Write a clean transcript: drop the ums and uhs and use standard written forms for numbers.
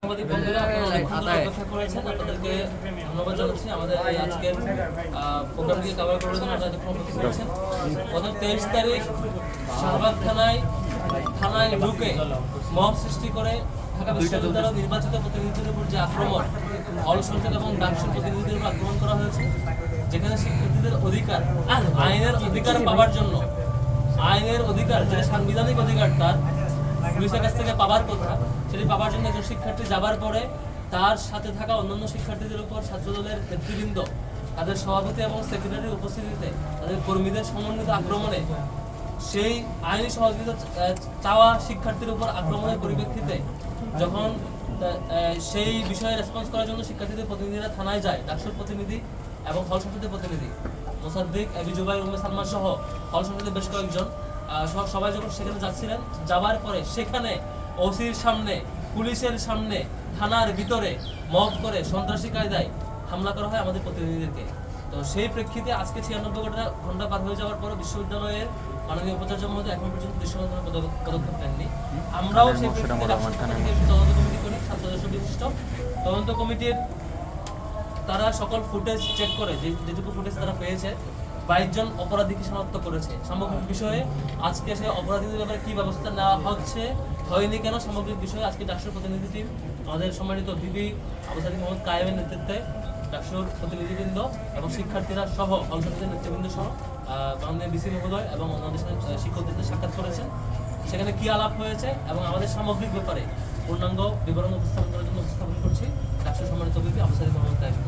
সাংবাদিক বন্ধুরা আপনারা অনেকক্ষণ ধরে অপেক্ষা করেছেন, আপনাদেরকে ধন্যবাদ জানাচ্ছি আমাদের এই আজকের প্রোগ্রামকে কভার করার জন্য আপনারা এতক্ষণ অপেক্ষা করেছেন। গত 23 তারিখ শাহবাগ থানায় ঢুকে মব সৃষ্টি করে ঢাকা বিশ্ববিদ্যালয়ের নির্বাচিত প্রতিনিধিদের উপর যে আক্রমণ, হল সংসদ এবং ডাকসুর প্রতিনিধিদের উপর আক্রমণ করা হয়েছে, যেখানে শিক্ষার্থীদের অধিকার, আইনের অধিকার পাওয়ার জন্য, আইনের অধিকার যেটা সাংবিধানিক অধিকার তার পুলিশের কাছ থেকে পাবার কথা, সেটি পাবার জন্য একজন শিক্ষার্থী যাবার পরে তার সাথে থাকা অন্যান্য শিক্ষার্থীদের উপর ছাত্রদলের নেতৃবৃন্দ, তাদের সভাপতি এবং সেক্রেটারির উপস্থিতিতে তাদের কর্মীদের সমন্বিত আক্রমণে সেই আইনি সহযোগিতা চাওয়া শিক্ষার্থীর উপর আক্রমণের পরিপ্রেক্ষিতে যখন সেই বিষয়ে রেসপন্স করার জন্য শিক্ষার্থীদের প্রতিনিধিরা থানায় যায়, ডাকসুর প্রতিনিধি এবং হল সংসদের প্রতিনিধি মোসাদ্দিক, এবি জুবাইর, উম্মে সালমা সহ হল সংসদের বেশ কয়েকজন সবাই যখন সেখানে যাচ্ছিলেন, যাবার পরে সেখানে ওসির সামনে, পুলিশের সামনে, থানার ভিতরে মব করে সন্ত্রাসী কায়দায় হামলা করা হয় আমাদের প্রতিনিধিদেরকে। তো সেই প্রেক্ষিতে আজকে 96 ঘন্টা পার হয়ে যাওয়ার পরে বিশ্ববিদ্যালয়ের মাননীয় উপাচার্য মহোদয় এখন পর্যন্ত দৃশ্যমান পদক্ষেপ নেননি। আমরাও সেই তদন্ত কমিটি করি, 7 সদস্য বিশিষ্ট তদন্ত কমিটির তারা সকল ফুটেজ চেক করে, যেটুকু ফুটেজ তারা পেয়েছে 22 জন অপরাধীকে শনাক্ত করেছে। সামগ্রিক বিষয়ে আজকে সেই অপরাধীদের ব্যাপারে কি ব্যবস্থা নেওয়া হচ্ছে, হয়নি কেন, সামগ্রিক বিষয়ে আজকে ডাকসুর প্রতিনিধি টিম, আমাদের সম্মানিত বিবি আবু সাদিক মোহাম্মদ কায়েমের নেতৃত্বে ডাকসুর প্রতিনিধিবৃন্দ এবং শিক্ষার্থীরা সহ অঞ্চলের নেতৃবৃন্দ সহ মাননীয় বিসি মহোদয় এবং আমাদের শিক্ষকদের সাক্ষাৎ করেছেন। সেখানে কি আলাপ হয়েছে এবং আমাদের সামগ্রিক ব্যাপারে পূর্ণাঙ্গ বিবরণ উপস্থাপন করার জন্য উপস্থাপন করছি ডাকসুর সম্মানিত বিবি আবু সাদিক মোহাম্মদ কায়েম।